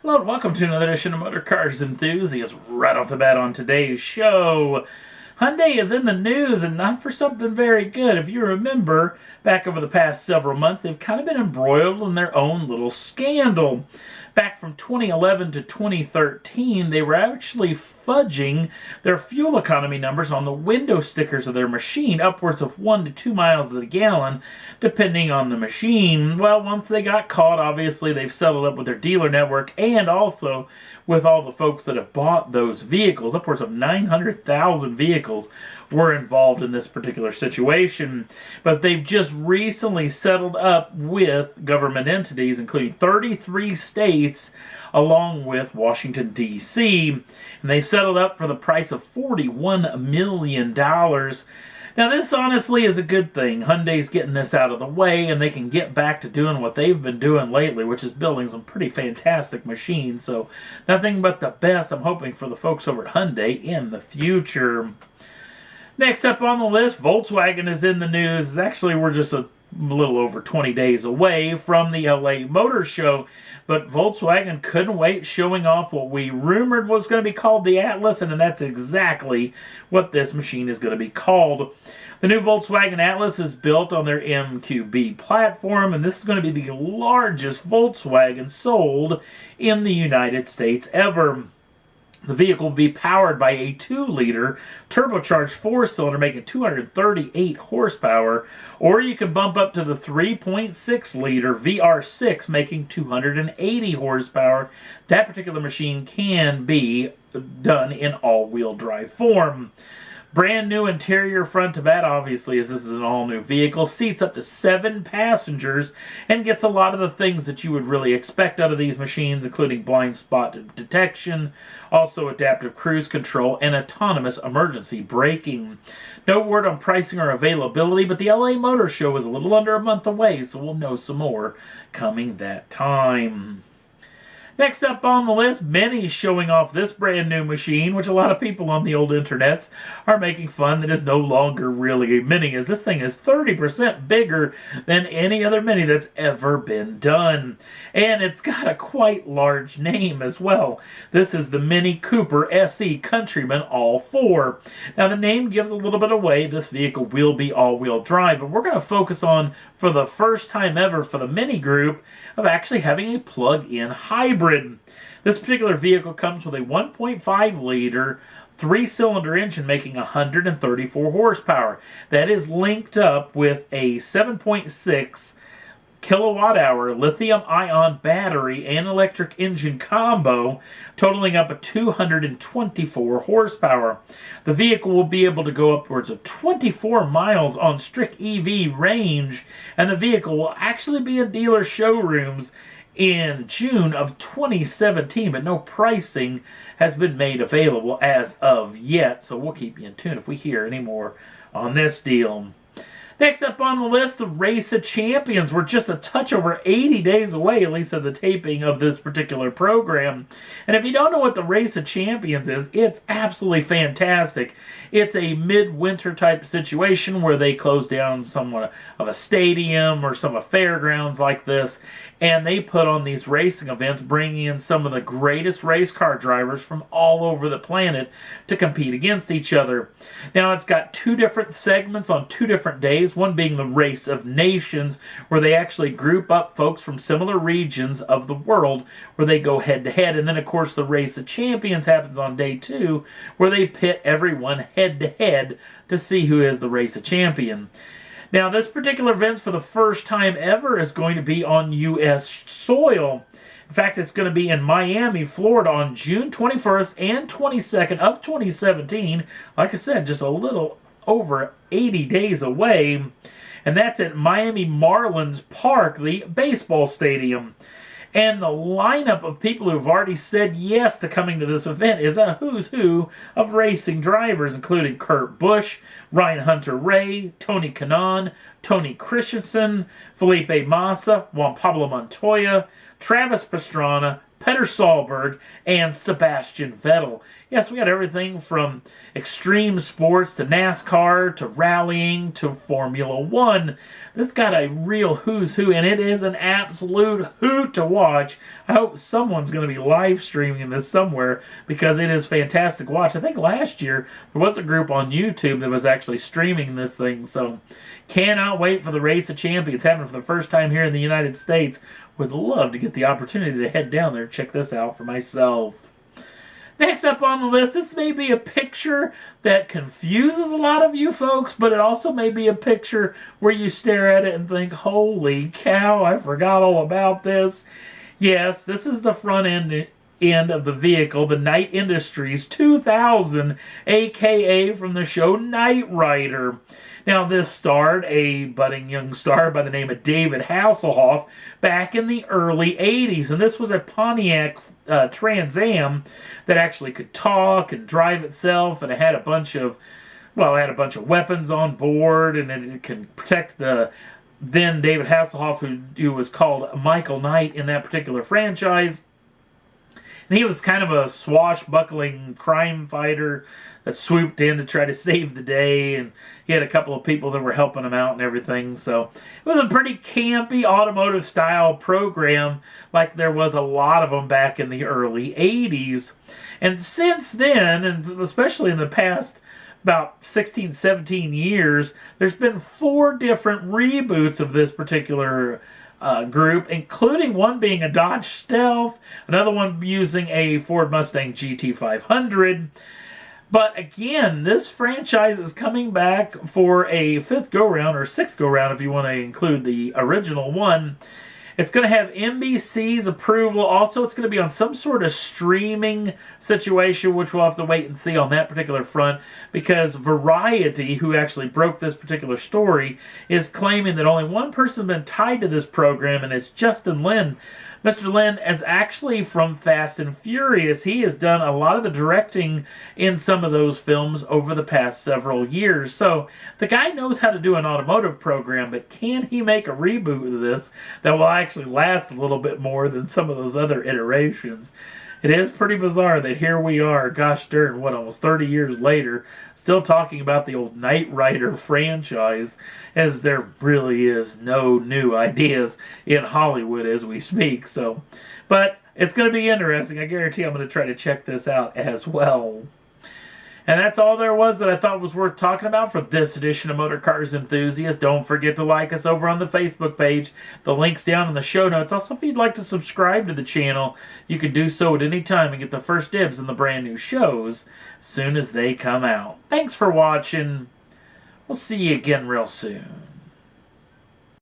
Hello and welcome to another edition of Motor Cars Enthusiasts. Right off the bat on today's show, Hyundai is in the news, and not for something very good. If you remember, back over the past several months, they've kind of been embroiled in their own little scandal. Back from 2011 to 2013, they were actually fudging their fuel economy numbers on the window stickers of their machine, upwards of 1 to 2 miles to the gallon, depending on the machine. Well, once they got caught, obviously they've settled up with their dealer network and also with all the folks that have bought those vehicles. Upwards of 900,000 vehicles were involved in this particular situation. But they've just recently settled up with government entities, including 33 states, along with Washington, D.C. And they settled up for the price of $41 million. Now, this honestly is a good thing. Hyundai's getting this out of the way, and they can get back to doing what they've been doing lately, which is building some pretty fantastic machines. So, nothing but the best I'm hoping for the folks over at Hyundai in the future. Next up on the list, Volkswagen is in the news. Actually, we're just a little over 20 days away from the LA Motor Show, but Volkswagen couldn't wait showing off what we rumored was going to be called the Atlas, and that's exactly what this machine is going to be called. The new Volkswagen Atlas is built on their MQB platform, and this is going to be the largest Volkswagen sold in the United States ever. The vehicle will be powered by a 2-liter turbocharged 4-cylinder making 238 horsepower, or you can bump up to the 3.6-liter VR6 making 280 horsepower. That particular machine can be done in all-wheel drive form. Brand new interior front to back, obviously, as this is an all-new vehicle. Seats up to 7 passengers and gets a lot of the things that you would really expect out of these machines, including blind spot detection, also adaptive cruise control, and autonomous emergency braking. No word on pricing or availability, but the LA Motor Show is a little under a month away, so we'll know some more coming that time. Next up on the list, Mini's showing off this brand new machine, which a lot of people on the old internets are making fun that is no longer really a Mini, as this thing is 30% bigger than any other Mini that's ever been done. And it's got a quite large name as well. This is the Mini Cooper SE Countryman All-4. Now the name gives a little bit away. This vehicle will be all-wheel drive, but we're going to focus on, for the first time ever for the Mini group, of actually having a plug-in hybrid. This particular vehicle comes with a 1.5-liter 3-cylinder engine making 134 horsepower. That is linked up with a 7.6 kilowatt-hour lithium-ion battery and electric engine combo, totaling up at 224 horsepower. The vehicle will be able to go upwards of 24 miles on strict EV range, and the vehicle will actually be in dealer showrooms in June of 2017, but no pricing has been made available as of yet, so we'll keep you in tune if we hear any more on this deal. Next up on the list, the Race of Champions. We're just a touch over 80 days away, at least of the taping of this particular program. And if you don't know what the Race of Champions is, it's absolutely fantastic. It's a midwinter type situation where they close down somewhat of a stadium or some fairgrounds like this, and they put on these racing events, bringing in some of the greatest race car drivers from all over the planet to compete against each other. Now, it's got 2 different segments on 2 different days, one being the Race of Nations, where they actually group up folks from similar regions of the world where they go head-to-head. And then, of course, the Race of Champions happens on day 2, where they pit everyone head-to-head to see who is the Race of Champion. Now, this particular event, for the first time ever, is going to be on U.S. soil. In fact, it's going to be in Miami, Florida on June 21st and 22nd of 2017. Like I said, just a little over 80 days away. And that's at Miami Marlins Park, the baseball stadium. And the lineup of people who have already said yes to coming to this event is a who's who of racing drivers, including Kurt Busch, Ryan Hunter-Reay, Tony Kanaan, Tony Christensen, Felipe Massa, Juan Pablo Montoya, Travis Pastrana, Petter Solberg, and Sebastian Vettel. Yes, we got everything from extreme sports to NASCAR to rallying to Formula One. This got a real who's who, and it is an absolute hoot to watch. I hope someone's going to be live streaming this somewhere because it is fantastic to watch. I think last year there was a group on YouTube that was actually streaming this thing, so cannot wait for the Race of Champions happening for the first time here in the United States. Would love to get the opportunity to head down there and check this out for myself. Next up on the list, this may be a picture that confuses a lot of you folks, but it also may be a picture where you stare at it and think, holy cow, I forgot all about this. Yes, this is the front end of the vehicle, the Knight Industries 2000, aka from the show Knight Rider. Now, this starred a budding young star by the name of David Hasselhoff back in the early 80s. And this was a Pontiac Trans Am that actually could talk and drive itself. And it had a bunch of, weapons on board. And it can protect the then David Hasselhoff, who was called Michael Knight in that particular franchise. And he was kind of a swashbuckling crime fighter that swooped in to try to save the day. And he had a couple of people that were helping him out and everything. So it was a pretty campy automotive style program, like there was a lot of them back in the early 80s. And since then, and especially in the past about 16, 17 years, there's been 4 different reboots of this particular group, including one being a Dodge Stealth, another one using a Ford Mustang GT500. But again, this franchise is coming back for a 5th go-round, or 6th go-round if you want to include the original one. It's going to have NBC's approval. Also, it's going to be on some sort of streaming situation, which we'll have to wait and see on that particular front, because Variety, who actually broke this particular story, is claiming that only one person has been tied to this program, and it's Justin Lin. Mr. Lin is actually from Fast and Furious. He has done a lot of the directing in some of those films over the past several years. So the guy knows how to do an automotive program, but can he make a reboot of this that will actually last a little bit more than some of those other iterations? It is pretty bizarre that here we are, gosh darn, almost 30 years later, still talking about the old Knight Rider franchise, as there really is no new ideas in Hollywood as we speak. So, but it's going to be interesting. I guarantee I'm going to try to check this out as well. And that's all there was that I thought was worth talking about for this edition of Motor Cars Enthusiast. Don't forget to like us over on the Facebook page. The link's down in the show notes. Also, if you'd like to subscribe to the channel, you can do so at any time and get the first dibs on the brand new shows as soon as they come out. Thanks for watching. We'll see you again real soon.